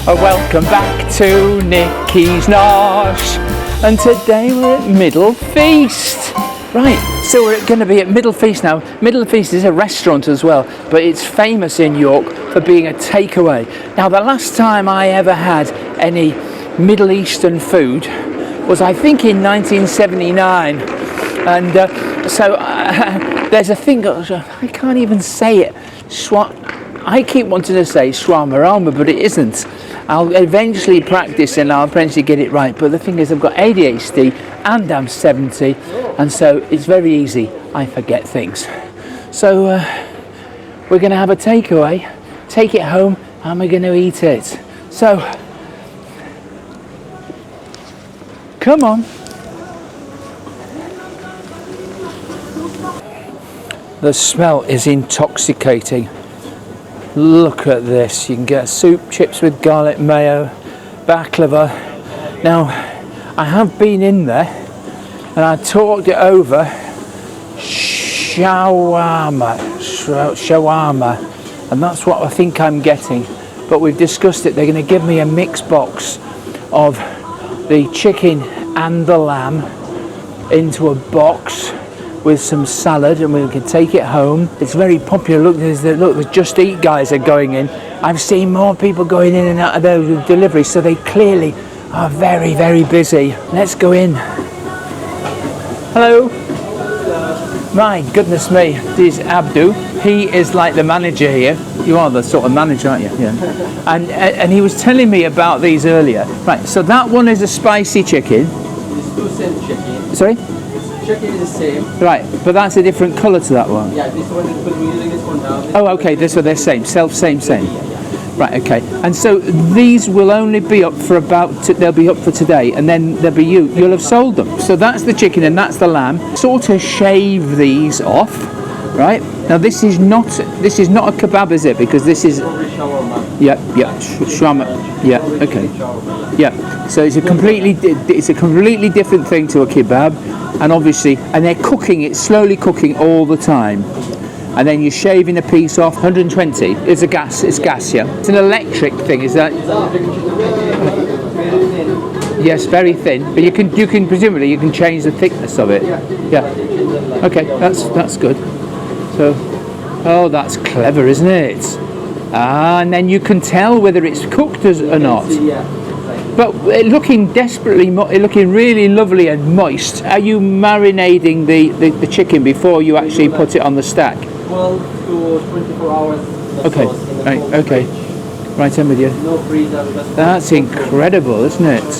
Welcome back to Nikki's Nosh, and today we're at Middle Feast. Right, so we're going to be at Middle Feast now. Middle Feast is a restaurant as well, but it's famous in York for being a takeaway. Now, the last time I ever had any Middle Eastern food was, I think, in 1979, and there's a thing, I can't even say it, I keep wanting to say Schwarmarama, but it isn't. I'll eventually practice and I'll eventually get it right, but the thing is, I've got ADHD and I'm 70, and so it's very easy, I forget things. So we're going to have a takeaway, take it home, and we're going to eat it. So come on. The smell is intoxicating. Look at this. You can get soup, chips with garlic mayo, baklava. Now, I have been in there and I talked it over. Shawarma, and that's what I think I'm getting. But we've discussed it. They're going to give me a mixed box of the chicken and the lamb into a box with some salad, and we can take it home. It's very popular. Look, the Just Eat guys are going in. I've seen more people going in and out of there with delivery, so they clearly are very, very busy. Let's go in. Hello. My goodness me, this is Abdu. He is like the manager here. You are the sort of manager, aren't you? Yeah. And he was telling me about these earlier. Right, so that one is a spicy chicken. It's 2 cent chicken. Sorry? Chicken is the same. Right, but that's a different colour to that one. Yeah, this one is, but we're using this one now. Oh, okay, so they're same. Same. Yeah. Right, okay. And so these will only be up for they'll be up for today, and then there'll be you'll have sold them. So that's the chicken and that's the lamb. Sort of shave these off, right? Now this is not a kebab, is it? Because this is Shawarma. Yeah, shawarma. Yeah, okay. Yeah. So it's a completely different thing to a kebab, and obviously, and they're cooking it, slowly cooking all the time. And then you're shaving a piece off. 120. It's gas, yeah. It's an electric thing, is that? Yes, very thin. But you can presumably you can change the thickness of it. Yeah. Okay, that's good. So, oh, that's clever, isn't it? And then you can tell whether it's cooked or not. But looking looking really lovely and moist. Are you marinating the chicken before you actually put it on the stack? 12 to 24 hours. Okay, right, okay. Right, I'm with you. No freezer. That's incredible, isn't it?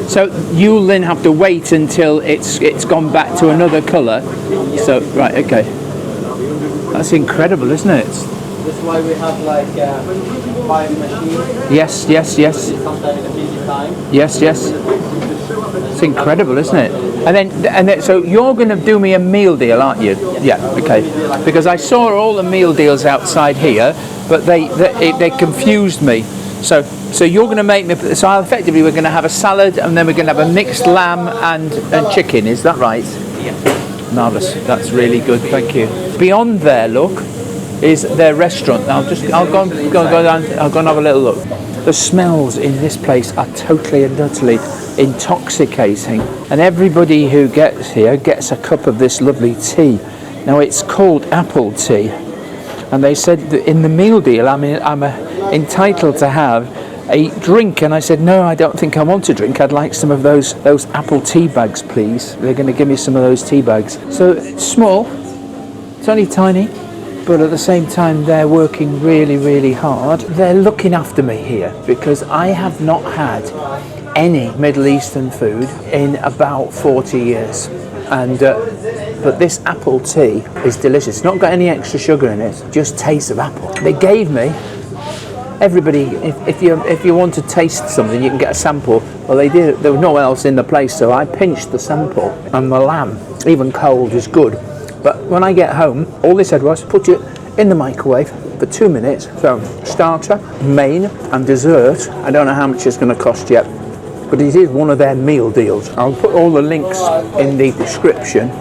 So you'll then have to wait until it's gone back to another colour. So, right, okay. That's incredible, isn't it? That's why we have like 5 machines. Yes. Sometimes in a busy time. Yes. It's incredible, isn't it? And then, so you're going to do me a meal deal, aren't you? Yeah. Okay. Because I saw all the meal deals outside here, but they confused me. So you're going to make me. So effectively, we're going to have a salad, and then we're going to have a mixed lamb and chicken. Is that right? Yeah. Marvellous. That's really good. Thank you. Beyond there, look, is their restaurant. I'll go down. I'll go and have a little look. The smells in this place are totally and utterly intoxicating, and everybody who gets here gets a cup of this lovely tea. Now it's called apple tea, and they said that in the meal deal I'm entitled to have a drink, and I said no, I don't think I want a drink. I'd like some of those apple tea bags, please. They're going to give me some of those tea bags. So it's small, it's only tiny, but at the same time they're working really, really hard. They're looking after me here because I have not had any Middle Eastern food in about 40 years, and but this apple tea is delicious. It's not got any extra sugar in it, just taste of apple. They gave me, everybody, if you want to taste something you can get a sample. Well, they did. There was no one else in the place, so I pinched the sample, and the lamb, even cold, is good. But when I get home, all they said was put it in the microwave for 2 minutes. So starter, main and dessert. I don't know how much it's going to cost yet, but it is one of their meal deals. I'll put all the links in the description.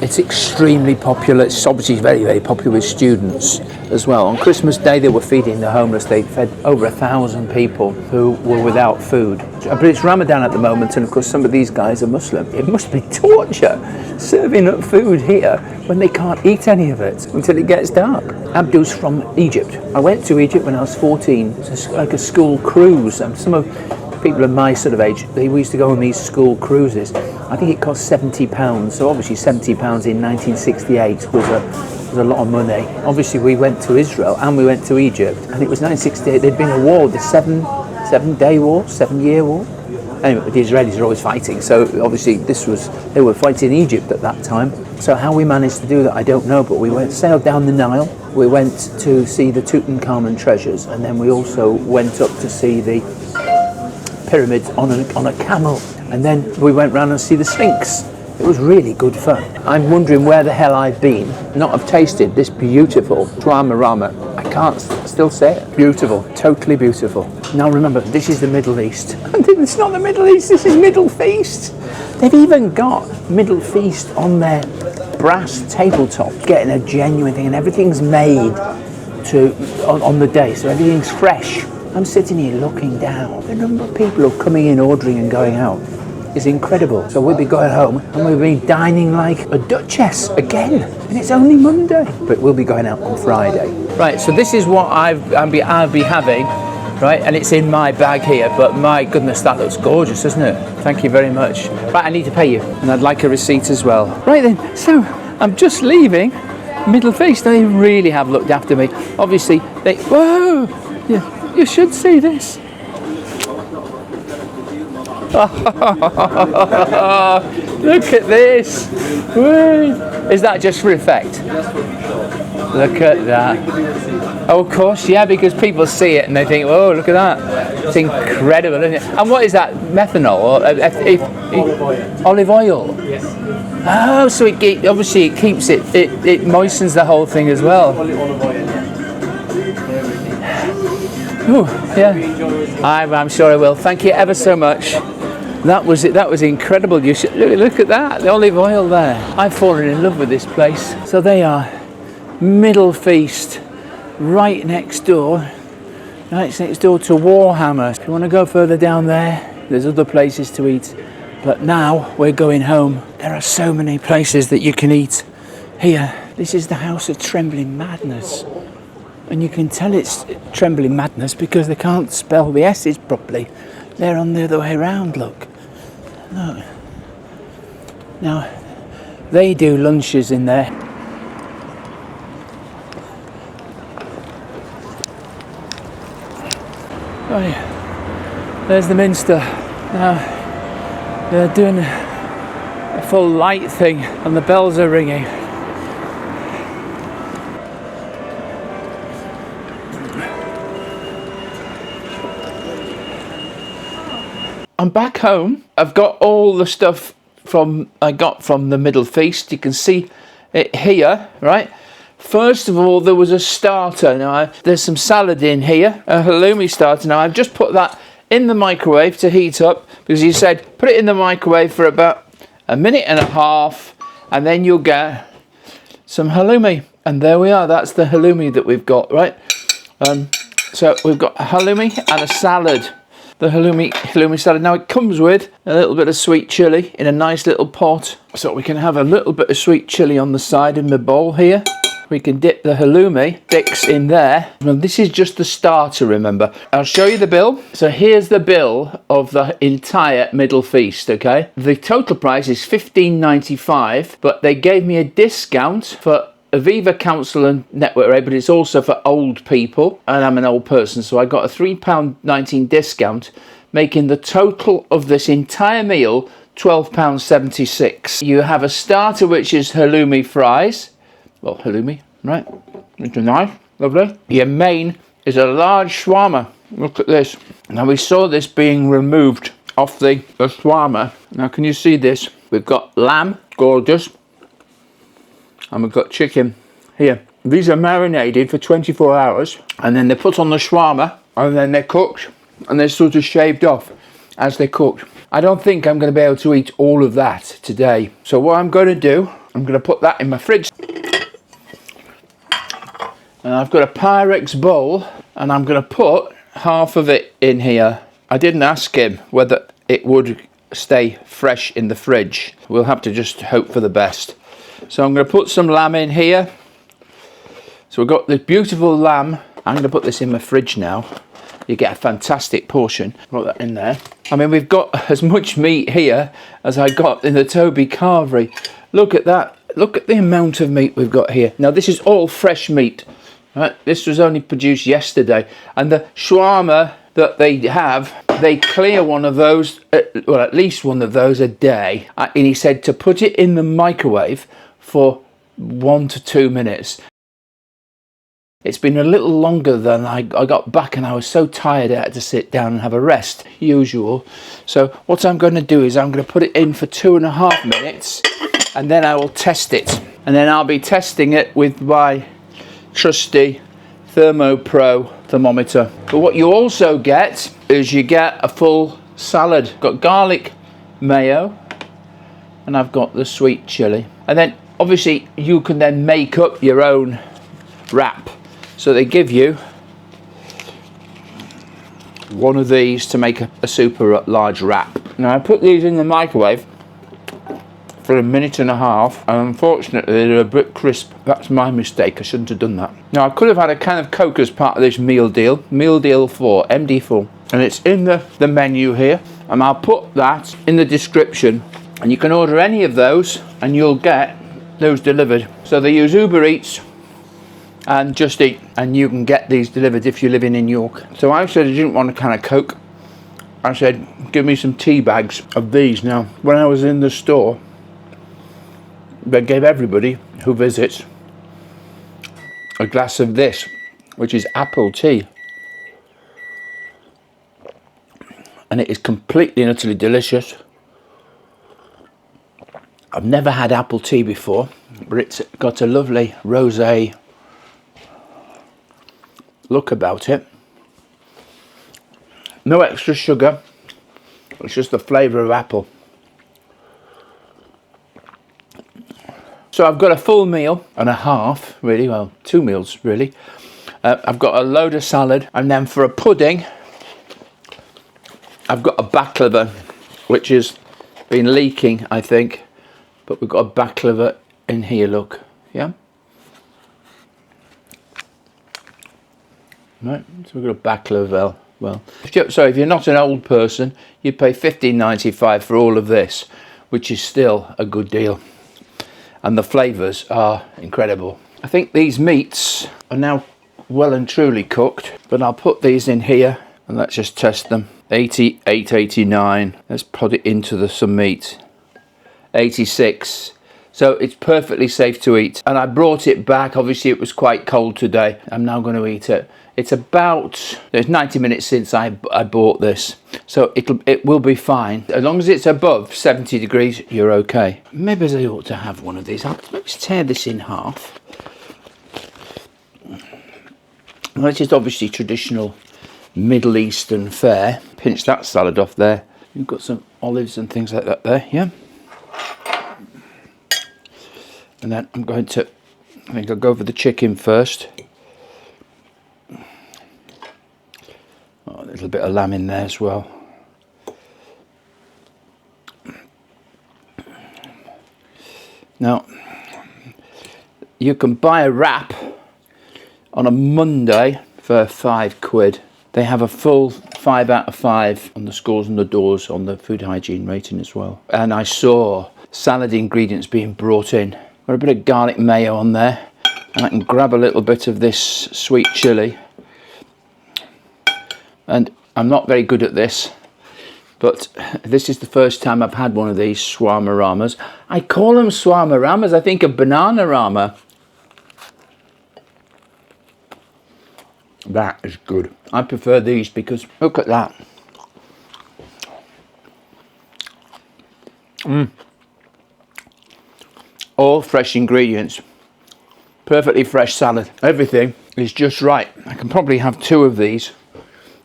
It's extremely popular. It's obviously very, very popular with students as well. On Christmas Day, they were feeding the homeless. They fed over 1,000 people who were without food. But it's Ramadan at the moment, and of course some of these guys are Muslim. It must be torture serving up food here when they can't eat any of it until it gets dark. Abdu's from Egypt. I went to Egypt when I was 14. It's like a school cruise, and some of people of my sort of age, we used to go on these school cruises. I think it cost £70, so obviously £70 in 1968 was a lot of money. Obviously we went to Israel and we went to Egypt, and it was 1968. There'd been a war, the seven-day war, 7-year war. Anyway, the Israelis are always fighting, so obviously they were fighting Egypt at that time. So how we managed to do that, I don't know, but we sailed down the Nile. We went to see the Tutankhamun treasures, and then we also went up to see the pyramids on a camel, and then we went round and see the Sphinx. It was really good fun. I'm wondering where the hell I've been, not have tasted this beautiful Schwarmarama. I can't still say it. Beautiful, totally beautiful. Now remember, this is the Middle East. It's not the Middle East, this is Middle Feast. They've even got Middle Feast on their brass tabletop, getting a genuine thing, and everything's made on the day, so everything's fresh. I'm sitting here looking down. The number of people who are coming in, ordering and going out is incredible. So we'll be going home and we'll be dining like a duchess again. And it's only Monday. But we'll be going out on Friday. Right, so this is what I'll be having, right? And it's in my bag here, but my goodness, that looks gorgeous, doesn't it? Thank you very much. Right, I need to pay you. And I'd like a receipt as well. Right then, so I'm just leaving Middle Feast. They really have looked after me. Obviously, whoa! Yeah. You should see this. Look at this. Is that just for effect? Look at that. Oh, of course, yeah, because people see it and they think, oh, look at that. It's incredible, isn't it? And what is that? Methanol? Or olive oil? Yes. Oh, so obviously it keeps it moistens the whole thing as well. Oh, yeah. I'm sure I will. Thank you ever so much. That was it. That was incredible. You should look at that. The olive oil there. I've fallen in love with this place. So they are Middle Feast, right next door. Right next door to Warhammer. If you want to go further down there, there's other places to eat. But now we're going home. There are so many places that you can eat here. This is the House of Trembling Madness. And you can tell it's Trembling Madness because they can't spell the S's properly. They're on the other way around, look. Look. Now, they do lunches in there. Oh yeah, there's the Minster. Now, they're doing a full light thing and the bells are ringing. I'm back home. I've got all the stuff I got from the Middle Feast. You can see it here, right? First of all, there was a starter. Now, there's some salad in here, a halloumi starter. Now, I've just put that in the microwave to heat up because you said put it in the microwave for about a minute and a half and then you'll get some halloumi. And there we are. That's the halloumi that we've got, right? So we've got a halloumi and a salad. The halloumi salad. Now it comes with a little bit of sweet chilli in a nice little pot. So we can have a little bit of sweet chilli on the side in the bowl here. We can dip the halloumi sticks in there. Well, this is just the starter, remember. I'll show you the bill. So here's the bill of the entire Middle Feast, okay? The total price is $15.95, but they gave me a discount for Aviva Council and Network Rate, but it's also for old people, and I'm an old person, so I got a £3.19 discount, making the total of this entire meal £12.76. You have a starter, which is halloumi fries. Well, halloumi, right? It's nice, lovely. Your main is a large shawarma. Look at this. Now, we saw this being removed off the shawarma. Now, can you see this? We've got lamb, gorgeous. And we've got chicken here. These are marinated for 24 hours and then they're put on the shawarma and then they're cooked and they're sort of shaved off as they're cooked. I don't think I'm going to be able to eat all of that today. So what I'm going to do, I'm going to put that in my fridge. And I've got a Pyrex bowl, and I'm going to put half of it in here. I didn't ask him whether it would stay fresh in the fridge. We'll have to just hope for the best. So I'm going to put some lamb in here. So we've got this beautiful lamb. I'm going to put this in my fridge now. You get a fantastic portion. Put that in there. I mean, we've got as much meat here as I got in the Toby carvery. Look at that. Look at the amount of meat we've got here. Now, this is all fresh meat. Right? This was only produced yesterday. And the shawarma that they have, they clear one of those, well, at least one of those a day. And he said to put it in the microwave for 1 to 2 minutes. It's been a little longer than I got back, and I was so tired I had to sit down and have a rest, usual. So what I'm going to do is I'm going to put it in for 2.5 minutes, and then I will test it. And then I'll be testing it with my trusty Thermo Pro thermometer. But what you also get is you get a full salad. Got garlic mayo, and I've got the sweet chili. And then obviously you can then make up your own wrap. So they give you one of these to make a super large wrap. Now I put these in the microwave for 1.5 minutes, and unfortunately they're a bit crisp. That's my mistake, I shouldn't have done that. Now I could have had a can of Coke as part of this meal deal 4, MD4, and it's in the menu here, and I'll put that in the description, and you can order any of those and you'll get those delivered. So they use Uber Eats and Just Eat, and you can get these delivered if you're living in York. So I said I didn't want a can of Coke. I said, give me some tea bags of these. Now, when I was in the store, they gave everybody who visits a glass of this, which is apple tea. And it is completely and utterly delicious. I've never had apple tea before, but it's got a lovely rosé look about it. No extra sugar, it's just the flavour of apple. So I've got a full meal and a half, really, well, 2 meals really. I've got a load of salad, and then for a pudding I've got a baklava, which has been leaking, I think, but we've got a baklava in here, look, yeah? Right, so we've got a baklava. Well, so if you're not an old person, you pay $15.95 for all of this, which is still a good deal. And the flavours are incredible. I think these meats are now well and truly cooked, but I'll put these in here and let's just test them. 88, 89. Let's put it into some meat. 86. So it's perfectly safe to eat. And I brought it back. Obviously it was quite cold today. I'm now going to eat it. It's 90 minutes since I bought this. So it will be fine. As long as it's above 70 degrees, you're okay. Maybe I ought to have one of these. Let's tear this in half. Well, it's just obviously traditional Middle Eastern fare. Pinch that salad off there. You've got some olives and things like that there, yeah? And then I think I'll go for the chicken first. Oh, a little bit of lamb in there as well. Now, you can buy a wrap on a Monday for £5. They have a full 5 out of 5 on the scores and the doors on the food hygiene rating as well. And I saw salad ingredients being brought in. Got a bit of garlic mayo on there, and I can grab a little bit of this sweet chili. And I'm not very good at this, but this is the first time I've had one of these Schwarmaramas. I call them Schwarmaramas, I think of Bananarama. That is good. I prefer these because look at that. All fresh ingredients, perfectly fresh salad. Everything is just right. I can probably have 2 of these,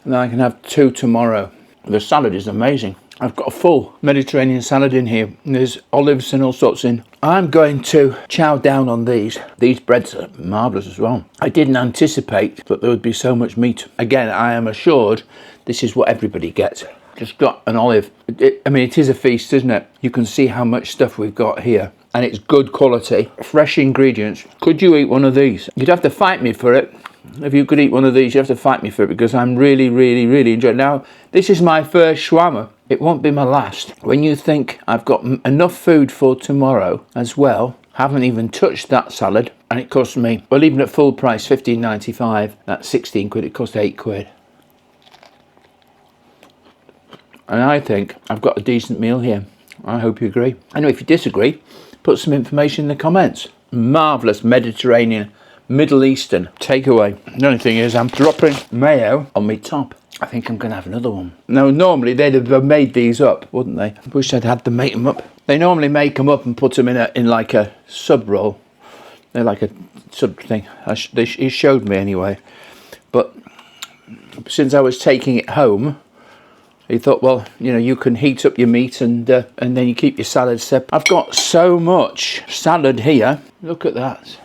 and then I can have 2 tomorrow. The salad is amazing. I've got a full Mediterranean salad in here. There's olives and all sorts in. I'm going to chow down on these. These breads are marvellous as well. I didn't anticipate that there would be so much meat. Again, I am assured this is what everybody gets. Just got an olive. I mean, it is a feast, isn't it? You can see how much stuff we've got here. And it's good quality, fresh ingredients. Could you eat one of these? You'd have to fight me for it. If you could eat one of these, you have to fight me for it, because I'm really, really, really enjoying it. Now, this is my first shawarma. It won't be my last. When you think I've got enough food for tomorrow as well, haven't even touched that salad, and it cost me, well, even at full price, £15.95, that's 16 quid, it cost 8 quid. And I think I've got a decent meal here. I hope you agree. Anyway, if you disagree, put some information in the comments. Marvellous Mediterranean, Middle Eastern takeaway. The only thing is I'm dropping mayo on my top. I think I'm going to have another one. Now, normally they'd have made these up, wouldn't they? I wish I'd had them make them up. They normally make them up and put them in like a sub roll. They're like a sub thing. He showed me anyway. But since I was taking it home, he thought, well, you know, you can heat up your meat and then you keep your salad separate. I've got so much salad here. Look at that.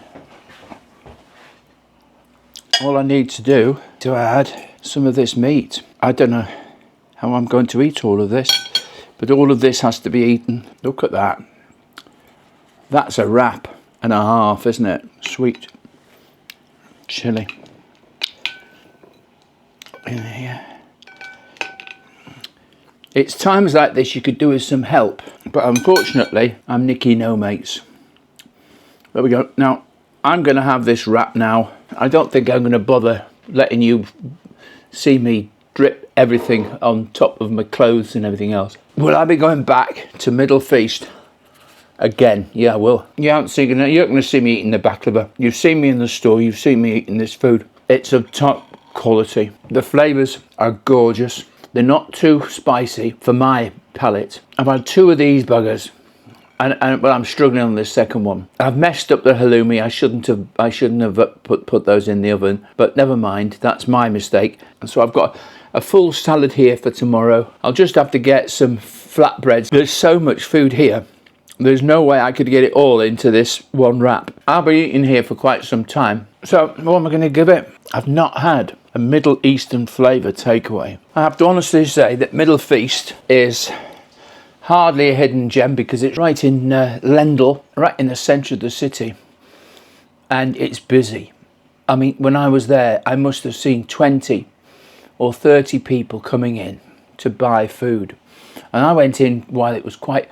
All I need to do to add some of this meat. I don't know how I'm going to eat all of this, but all of this has to be eaten. Look at that. That's a wrap and a half, isn't it? Sweet chili in here. It's times like this you could do with some help, but unfortunately I'm Nikki no mates. There we go. Now I'm going to have this wrap now. I don't think I'm going to bother letting you see me drip everything on top of my clothes and everything else. Will I be going back to Middle Feast again? Yeah, I will. You're not going to see me eating the baklava. You've seen me in the store. You've seen me eating this food. It's of top quality. The flavours are gorgeous. They're not too spicy for my palate. I've had 2 of these buggers, but I'm struggling on this second one. I've messed up the halloumi. I shouldn't have put those in the oven, but never mind. That's my mistake. And so I've got a full salad here for tomorrow. I'll just have to get some flatbreads. There's so much food here. There's no way I could get it all into this one wrap. I'll be eating here for quite some time. So what am I going to give it? I've not had a Middle Eastern flavour takeaway. I have to honestly say that Middle Feast is hardly a hidden gem, because it's right in Lendal, right in the centre of the city, and it's busy. I mean, when I was there, I must have seen 20 or 30 people coming in to buy food, and I went in while it was quite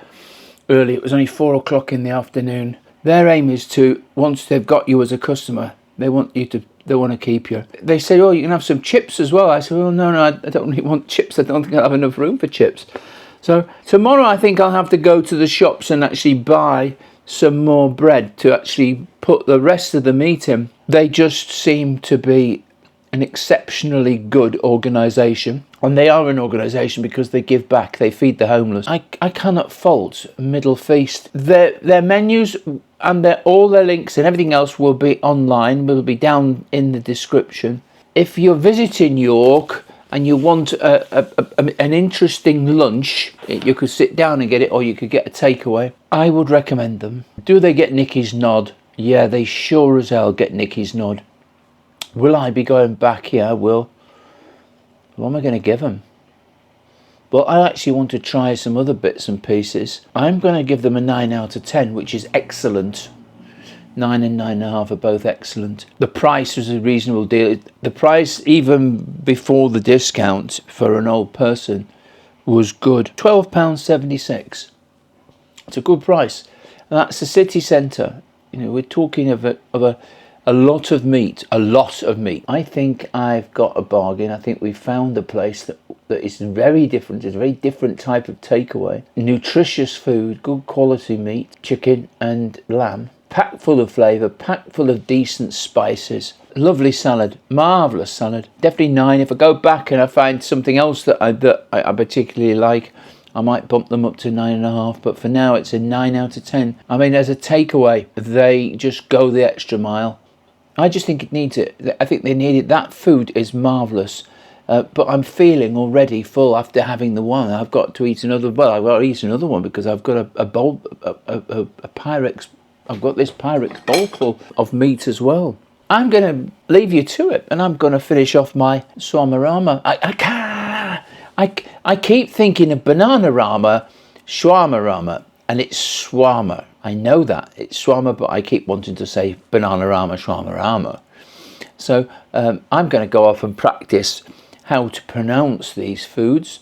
early. It was only 4 o'clock in the afternoon. Their aim is to, once they've got you as a customer, they want to keep you. They say, oh, you can have some chips as well. I said, well, no, I don't really want chips. I don't think I'll have enough room for chips. So tomorrow I think I'll have to go to the shops and actually buy some more bread to actually put the rest of the meat in. They just seem to be an exceptionally good organisation. And they are an organisation because they give back, they feed the homeless. I cannot fault Middle Feast. Their menus and all their links and everything else will be online, will be down in the description. If you're visiting York and you want an interesting lunch, you could sit down and get it, or you could get a takeaway. I would recommend them. Do they get Nikki's nod? Yeah, they sure as hell get Nikki's nod. Will I be going back? Yeah, I will. What am I going to give them? Well, I actually want to try some other bits and pieces. I'm going to give them a 9 out of 10, which is excellent. 9 and 9.5 are both excellent. The price was a reasonable deal. The price, even before the discount for an old person, was good. £12.76. It's a good price. And that's the city centre. You know, we're talking of a lot of meat. A lot of meat. I think I've got a bargain. I think we've found a place that is very different. It's a very different type of takeaway. Nutritious food, good quality meat, chicken and lamb. Packed full of flavour, packed full of decent spices. Lovely salad, marvellous salad. Definitely 9. If I go back and I find something else that I particularly like, I might bump them up to 9.5. But for now, it's a 9 out of 10. I mean, as a takeaway, they just go the extra mile. I just think it needs it. I think they need it. That food is marvellous. but I'm feeling already full after having the one. I've got to eat another. Well, I've got to eat another one because I've got a bowl, a Pyrex. I've got this Pyrex bowl full of meat as well. I'm going to leave you to it, and I'm going to finish off my Schwarmarama. I keep thinking of Bananarama, Schwarmarama, and it's Schwarma. I know that it's Schwarma, but I keep wanting to say Bananarama, Schwarmarama. So I'm going to go off and practice how to pronounce these foods.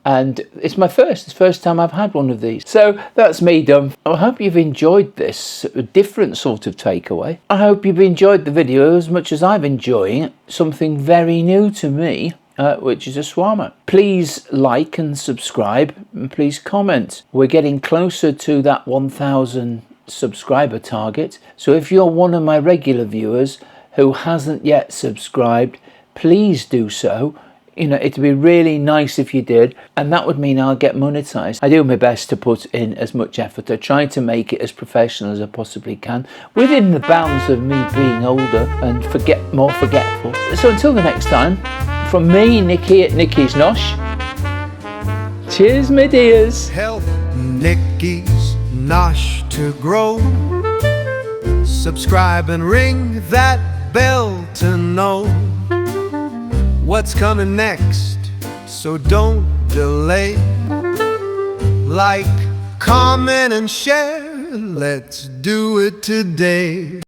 And it's the first time I've had one of these. So that's me done. I hope you've enjoyed this different sort of takeaway. I hope you've enjoyed the video as much as I'm enjoying something very new to me, which is a shawarma. Please like and subscribe, and please comment. We're getting closer to that 1,000 subscriber target. So if you're one of my regular viewers who hasn't yet subscribed, please do so. You know, it'd be really nice if you did, and that would mean I'll get monetized. I do my best to put in as much effort. I try to make it as professional as I possibly can, within the bounds of me being older and more forgetful. So until the next time, from me, Nikki at Nikki's Nosh, cheers, my dears. Help Nikki's Nosh to grow. Subscribe and ring that bell to know what's coming next, so don't delay. Like, comment and share, let's do it today.